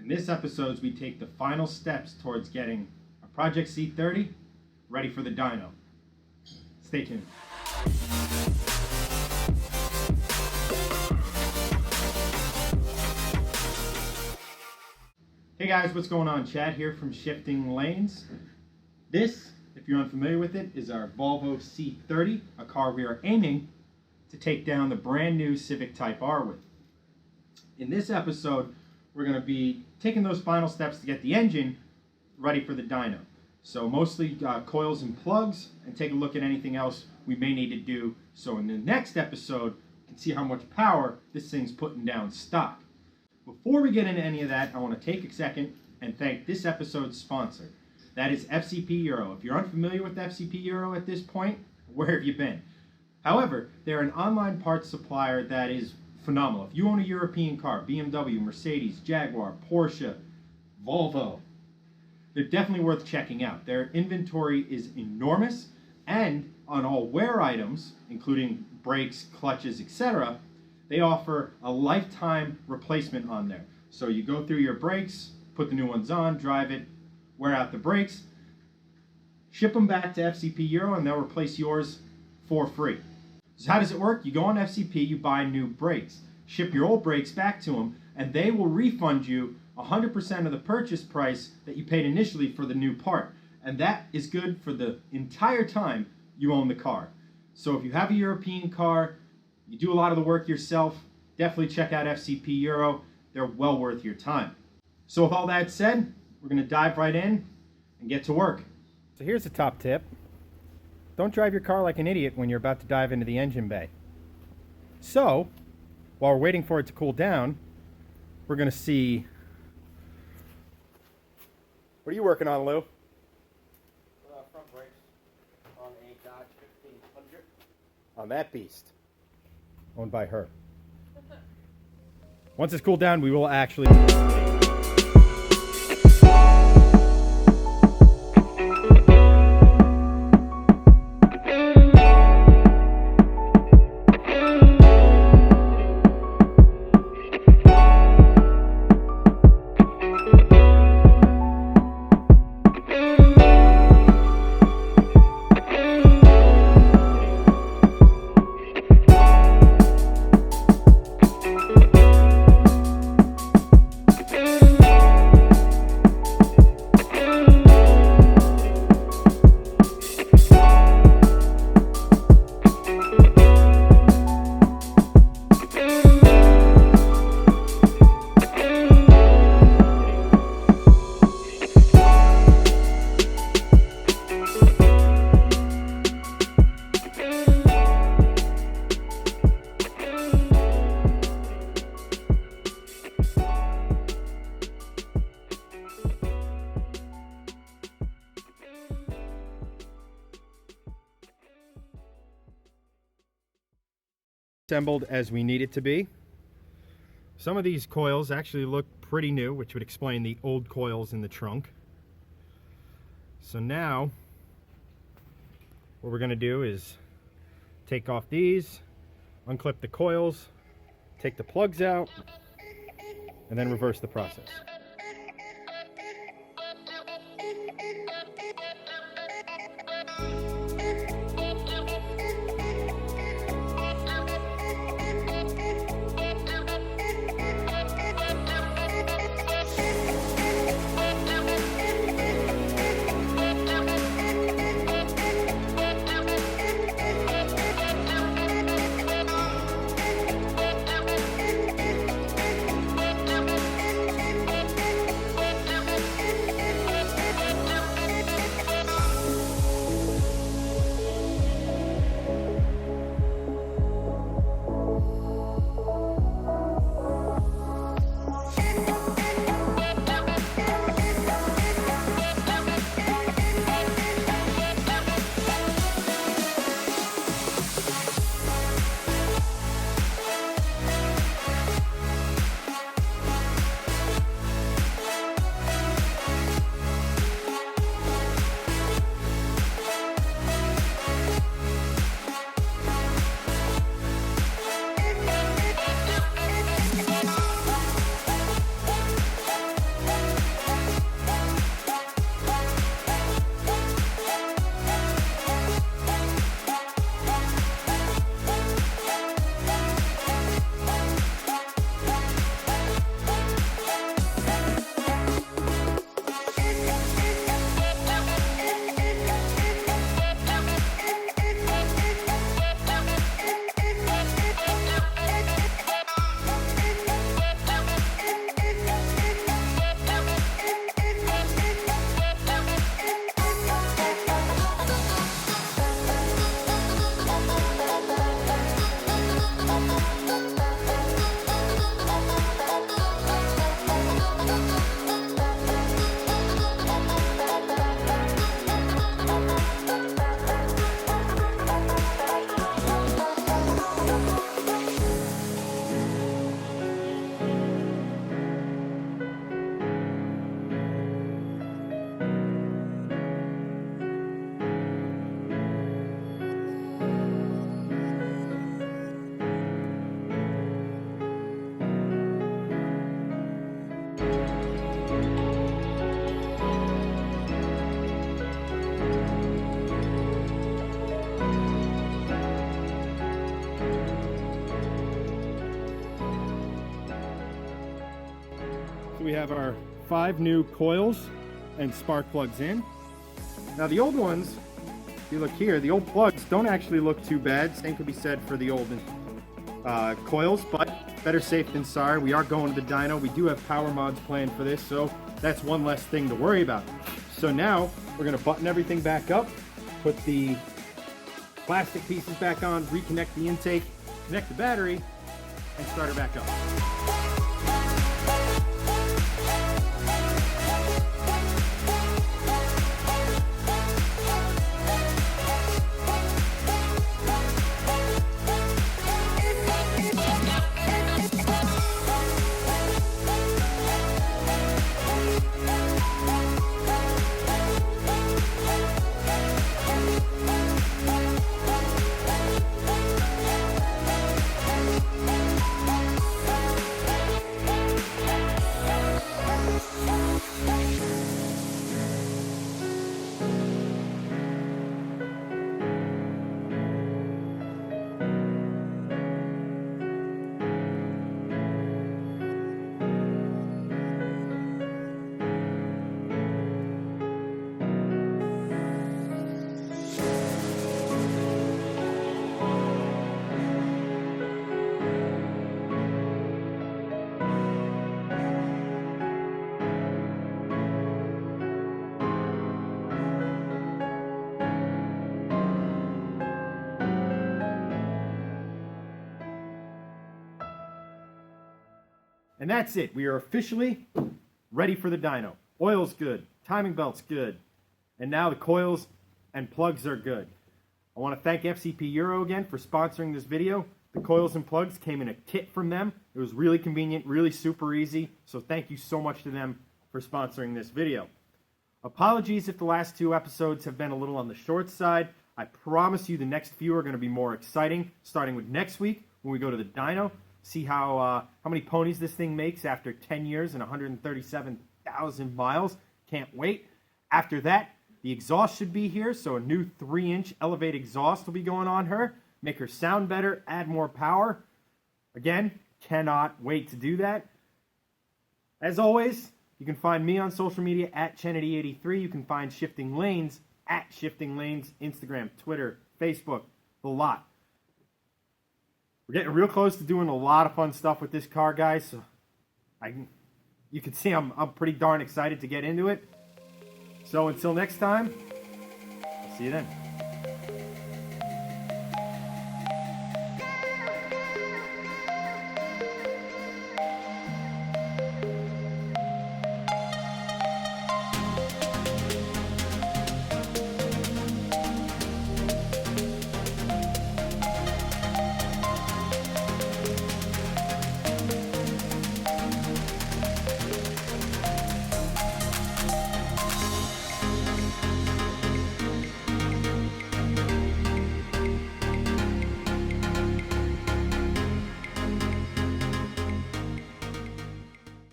In this episode, we take the final steps towards getting a Project C30 ready for the dyno. Stay tuned. Hey guys, what's going on? Chad here from Shifting Lanes. This, if you're unfamiliar with it, is our Volvo C30, a car we are aiming to take down the brand new Civic Type R with. In this episode, we're going to be taking those final steps to get the engine ready for the dyno. So mostly coils and plugs, and take a look at anything else we may need to do. So in the next episode, you can see how much power this thing's putting down stock. Before we get into any of that, I want to take a second and thank this episode's sponsor. That is FCP Euro. If you're unfamiliar with FCP Euro at this point, where have you been? However, they're an online parts supplier that is phenomenal. If you own a European car, BMW, Mercedes, Jaguar, Porsche, Volvo, they're definitely worth checking out. Their inventory is enormous, and on all wear items, including brakes, clutches, etc., they offer a lifetime replacement on there. So you go through your brakes, put the new ones on, drive it, wear out the brakes, ship them back to FCP Euro, and they'll replace yours for free. So how does it work? You go on FCP, you buy new brakes, ship your old brakes back to them, and they will refund you 100% of the purchase price that you paid initially for the new part. And that is good for the entire time you own the car. So if you have a European car, you do a lot of the work yourself, definitely check out FCP Euro. They're well worth your time. So with all that said, we're going to dive right in and get to work. So here's the top tip. Don't drive your car like an idiot when you're about to dive into the engine bay. So, while we're waiting for it to cool down, we're going to see... What are you working on, Lou? Front brakes on a Dodge 1500. On that beast. Owned by her. Once it's cooled down, we will actually... assembled as we need it to be. Some of these coils actually look pretty new, which would explain the old coils in the trunk. So now what we're going to do is take off these, unclip the coils, take the plugs out, and then reverse the process. So we have our 5 new coils and spark plugs in. Now the old ones, if you look here, the old plugs don't actually look too bad. Same could be said for the old coils, but better safe than sorry. We are going to the dyno. We do have power mods planned for this, so that's one less thing to worry about. So now we're gonna button everything back up, put the plastic pieces back on, reconnect the intake, connect the battery, and start her back up. And that's it. We are officially ready for the dyno. Oil's good. Timing belt's good. And now the coils and plugs are good. I want to thank FCP Euro again for sponsoring this video. The coils and plugs came in a kit from them. It was really convenient, really super easy. So thank you so much to them for sponsoring this video. Apologies if the last 2 episodes have been a little on the short side. I promise you the next few are going to be more exciting, starting with next week when we go to the dyno. See how many ponies this thing makes after 10 years and 137,000 miles. Can't wait. After that, the exhaust should be here, so a new 3-inch Elevate exhaust will be going on her. Make her sound better, add more power. Again, cannot wait to do that. As always, you can find me on social media at Chenedy83. You can find Shifting Lanes at Shifting Lanes, Instagram, Twitter, Facebook, the lot. We're getting real close to doing a lot of fun stuff with this car, guys. So you can see I'm pretty darn excited to get into it. So until next time, I'll see you then.